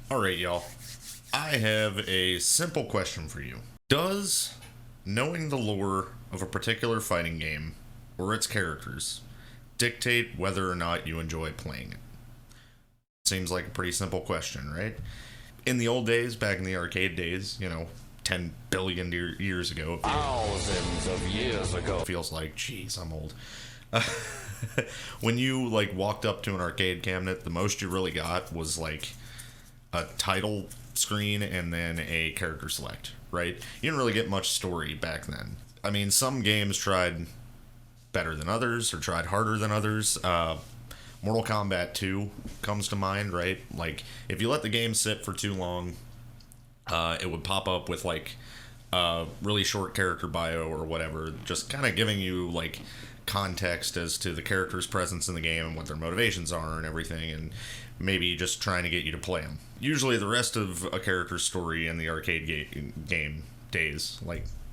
Alright, y'all. I have a simple question for you. Does knowing the lore of a particular fighting game, or its characters, dictate whether or not you enjoy playing it? Seems like a pretty simple question, right? In the old days, back in the arcade days, 10 billion years ago. Thousands of years ago. Feels like, jeez, I'm old. When you, walked up to an arcade cabinet, the most you really got was, a title screen and then a character select, right? You didn't really get much story back then. I mean, some games tried better than others or tried harder than others. Mortal Kombat 2 comes to mind, right? If you let the game sit for too long, it would pop up with, a really short character bio or whatever, just kind of giving you, context as to the character's presence in the game and what their motivations are and everything, and maybe just trying to get you to play them. Usually the rest of a character's story in the arcade game days,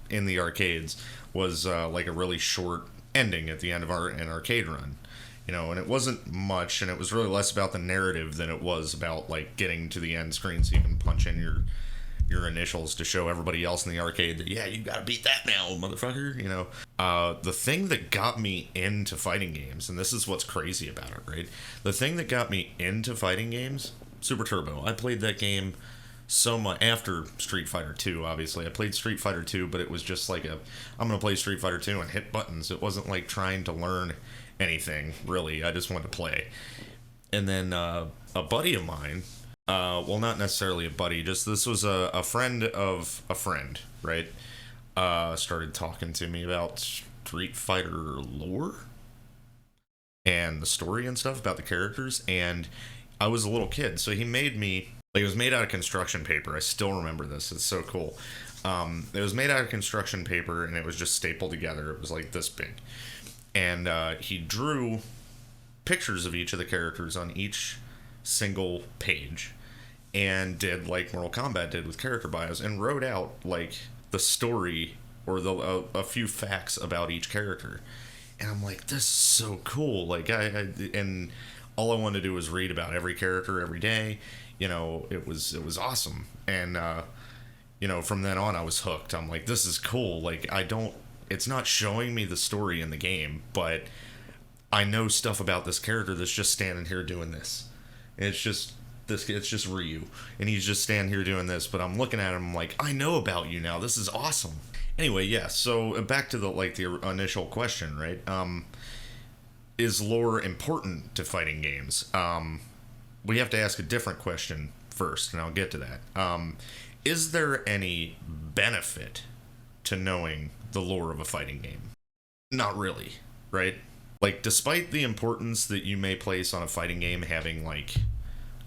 in the arcades, was a really short ending at the end of an arcade run. And it wasn't much, and it was really less about the narrative than it was about, getting to the end screen so you can punch in your initials to show everybody else in the arcade that, yeah, you gotta beat that now, motherfucker, The thing that got me into fighting games, and this is what's crazy about it, right? The thing that got me into fighting games, Super Turbo. I played that game so much after Street Fighter 2, obviously. I played Street Fighter 2, but it was just I'm gonna play Street Fighter 2 and hit buttons. It wasn't trying to learn anything, really. I just wanted to play. And then a buddy of mine, well, not necessarily a buddy, just this was a friend of a friend, right? Started talking to me about Street Fighter lore and the story and stuff about the characters, and I was a little kid, so he made me, it was made out of construction paper. I still remember this. It's so cool. It was made out of construction paper, and it was just stapled together. It was this big. And he drew pictures of each of the characters on each single page and did Mortal Kombat did with character bios, and wrote out the story or a few facts about each character. And I'm like, this is so cool. And all I wanted to do was read about every character every day. It was awesome. And from then on I was hooked. I'm like, this is cool. It's not showing me the story in the game, but I know stuff about this character that's just standing here doing this. It's just Ryu, and he's just standing here doing this, but I'm looking at him, I'm like, I know about you now. This is awesome. Anyway, yeah, so back to the initial question, right? Is lore important to fighting games? We have to ask a different question first, and I'll get to that. Is there any benefit to knowing the lore of a fighting game? Not really, right? Despite the importance that you may place on a fighting game having,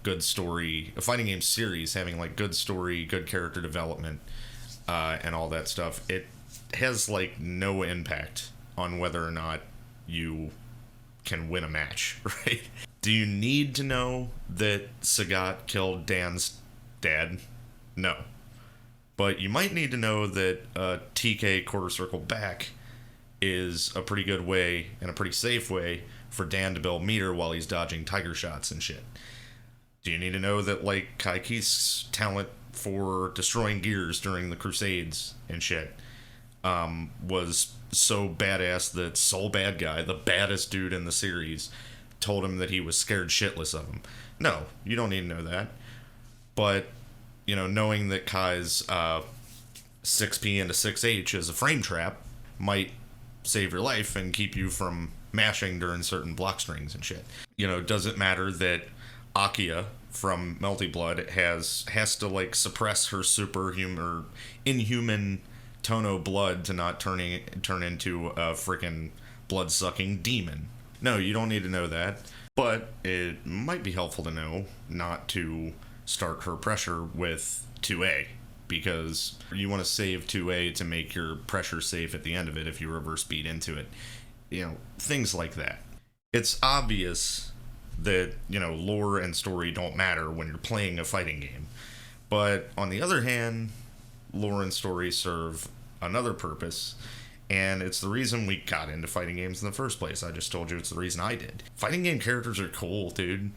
good story, a fighting game series having, good story, good character development, and all that stuff, it has, no impact on whether or not you can win a match, right? Do you need to know that Sagat killed Dan's dad? No. But you might need to know that TK quarter circle back is a pretty good way and a pretty safe way for Dan to build meter while he's dodging tiger shots and shit. Do you need to know that Kai Keith's talent for destroying gears during the Crusades and shit was so badass that Soul Bad Guy, the baddest dude in the series, told him that he was scared shitless of him? No, you don't need to know that. But knowing that Kai's 6P into 6H is a frame trap might save your life and keep you from mashing during certain block strings and shit. Does it matter that Akia from Melty Blood has to suppress her superhuman or inhuman Tono blood to not turn into a freaking blood-sucking demon? No, you don't need to know that. But it might be helpful to know not to start her pressure with 2A, because you want to save 2A to make your pressure safe at the end of it if you reverse speed into it. Things like that. It's obvious that, lore and story don't matter when you're playing a fighting game. But on the other hand, lore and story serve another purpose, and it's the reason we got into fighting games in the first place. I just told you it's the reason I did. Fighting game characters are cool, dude.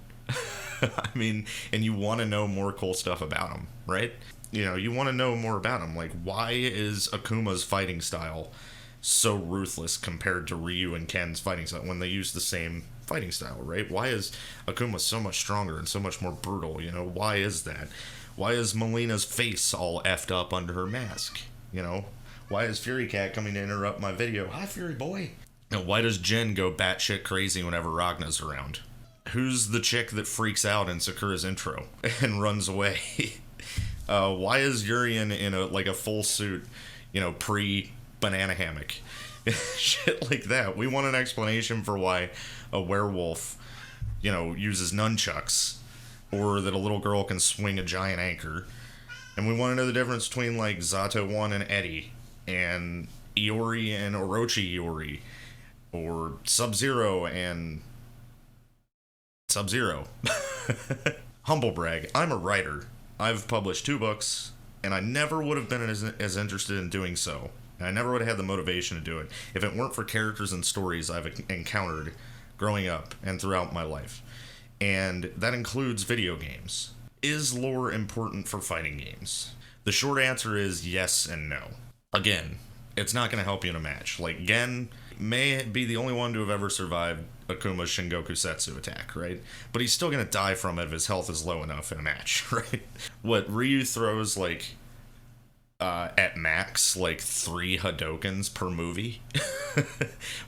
I mean, and you want to know more cool stuff about him, right? You know, you want to know more about him. Like, why is Akuma's fighting style so ruthless compared to Ryu and Ken's fighting style when they use the same fighting style, right? Why is Akuma so much stronger and so much more brutal? You know, why is that? Why is Melina's face all effed up under her mask? You know, why is Fury Cat coming to interrupt my video? Hi, Fury Boy. And why does Jin go batshit crazy whenever Ragna's around? Who's the chick that freaks out in Sakura's intro and runs away? Why is Urien in a full suit, you know, pre-banana hammock? Shit like that. We want an explanation for why a werewolf, you know, uses nunchucks, or that a little girl can swing a giant anchor. And we want to know the difference between, like, Zato 1 and Eddie, and Iori and Orochi Iori, or Sub-Zero and Sub-Zero. Humble brag, I'm a writer. I've published 2 books, and I never would have been as interested in doing so. And I never would have had the motivation to do it if it weren't for characters and stories I've encountered growing up and throughout my life. And that includes video games. Is lore important for fighting games? The short answer is yes and no. Again, it's not going to help you in a match. Like, Gen may be the only one to have ever survived Akuma's Shingoku Setsu attack, right? But he's still going to die from it if his health is low enough in a match, right? What Ryu throws, like, at max, like 3 Hadokens per movie.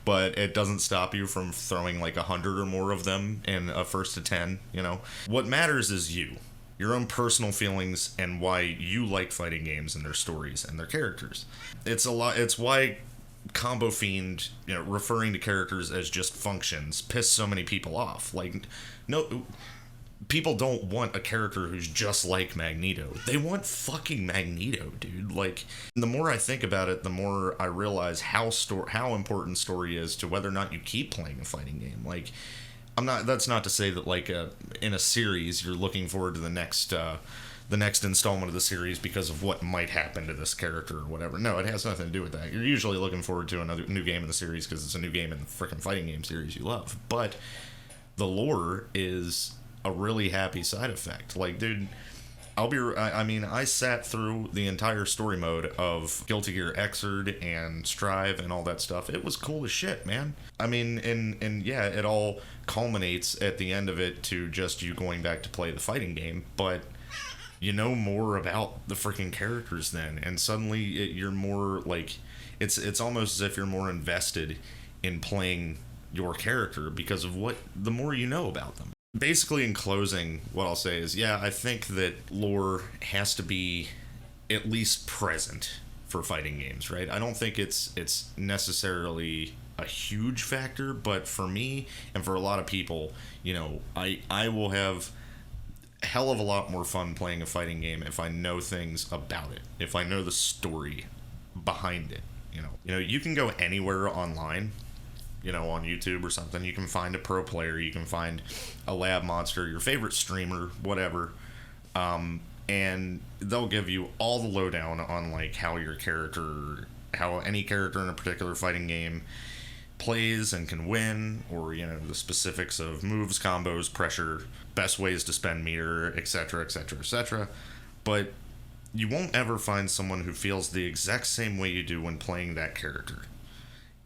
But it doesn't stop you from throwing like 100 or more of them in a first to 10, you know? What matters is you. Your own personal feelings and why you like fighting games and their stories and their characters. It's why Combo Fiend, you know, referring to characters as just functions piss so many people off. Like, no, people don't want a character who's just like Magneto. They want fucking Magneto, dude. Like, the more I think about it, the more I realize how important story is to whether or not you keep playing a fighting game. Like, that's not to say that, like, in a series you're looking forward to the next installment of the series because of what might happen to this character or whatever. No, it has nothing to do with that. You're usually looking forward to another new game in the series because it's a new game in the freaking fighting game series you love. But the lore is a really happy side effect. Like, dude, I sat through the entire story mode of Guilty Gear Xrd and Strive and all that stuff. It was cool as shit, man. I mean, and yeah, it all culminates at the end of it to just you going back to play the fighting game, but you know more about the freaking characters then, and suddenly you're more, like, it's almost as if you're more invested in playing your character because of the more you know about them. Basically, in closing, what I'll say is, yeah, I think that lore has to be at least present for fighting games, right? I don't think it's necessarily a huge factor, but for me and for a lot of people, you know, I will have a hell of a lot more fun playing a fighting game if I know things about it, if I know the story behind it. You know, you can go anywhere online, you know, on YouTube or something. You can find a pro player, you can find a lab monster, your favorite streamer, whatever, and they'll give you all the lowdown on, like, how any character in a particular fighting game plays and can win, or, you know, the specifics of moves, combos, pressure, best ways to spend meter, etc., etc., etc. But you won't ever find someone who feels the exact same way you do when playing that character.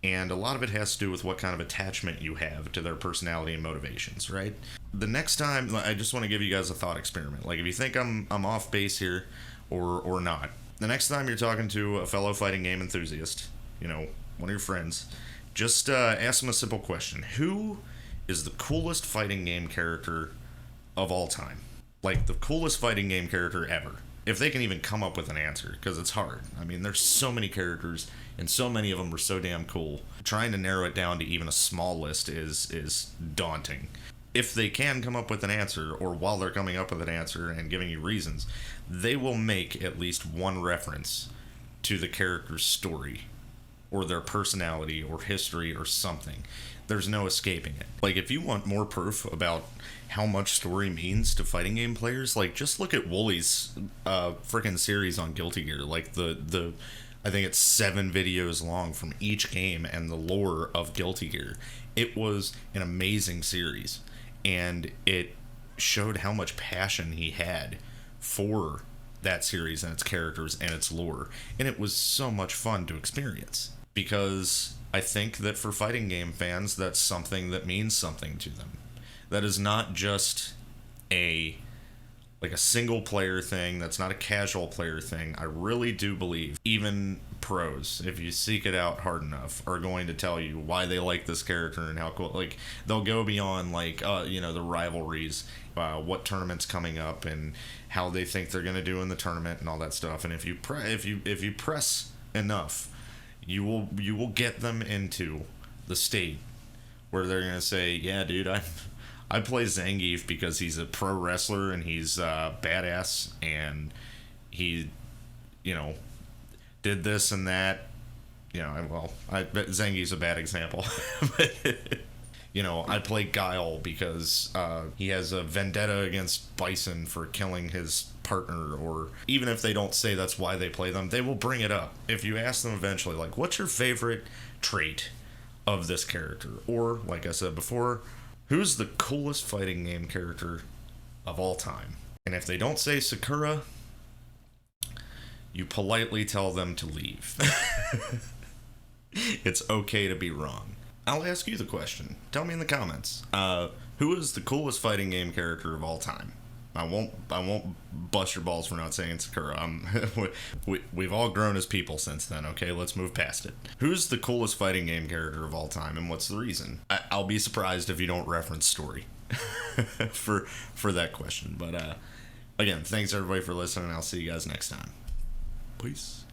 And a lot of it has to do with what kind of attachment you have to their personality and motivations, right? The next time, I just want to give you guys a thought experiment. Like, if you think I'm off base here, or not, the next time you're talking to a fellow fighting game enthusiast, you know, one of your friends, just ask them a simple question. Who is the coolest fighting game character of all time? Like, the coolest fighting game character ever. If they can even come up with an answer, because it's hard. I mean, there's so many characters, and so many of them are so damn cool. Trying to narrow it down to even a small list is daunting. If they can come up with an answer, or while they're coming up with an answer and giving you reasons, they will make at least one reference to the character's story, or their personality, or history, or something. There's no escaping it. Like, if you want more proof about how much story means to fighting game players, like, just look at Wooly's freaking series on Guilty Gear. Like, the I think it's 7 videos long from each game and the lore of Guilty Gear. It was an amazing series, and it showed how much passion he had for that series and its characters and its lore. And it was so much fun to experience, because I think that for fighting game fans, that's something that means something to them. That is not just a single player thing. That's not a casual player thing. I really do believe even pros, if you seek it out hard enough, are going to tell you why they like this character and how cool. Like, they'll go beyond the rivalries, what tournament's coming up, and how they think they're going to do in the tournament and all that stuff. And if you press enough, you will get them into the state where they're going to say, yeah, dude, I play Zangief because he's a pro wrestler and he's badass, and he, did this and that. Zangief's a bad example. But, I play Guile because he has a vendetta against Bison for killing his partner. Or even if they don't say that's why they play them, they will bring it up. If you ask them eventually, like, what's your favorite trait of this character? Or, like I said before, who's the coolest fighting game character of all time? And if they don't say Sakura, you politely tell them to leave. It's okay to be wrong. I'll ask you the question. Tell me in the comments. Who is the coolest fighting game character of all time? I won't bust your balls for not saying Sakura. We've all grown as people since then, okay? Let's move past it. Who's the coolest fighting game character of all time, and what's the reason? I'll be surprised if you don't reference story for that question. But again, thanks everybody for listening. I'll see you guys next time. Peace.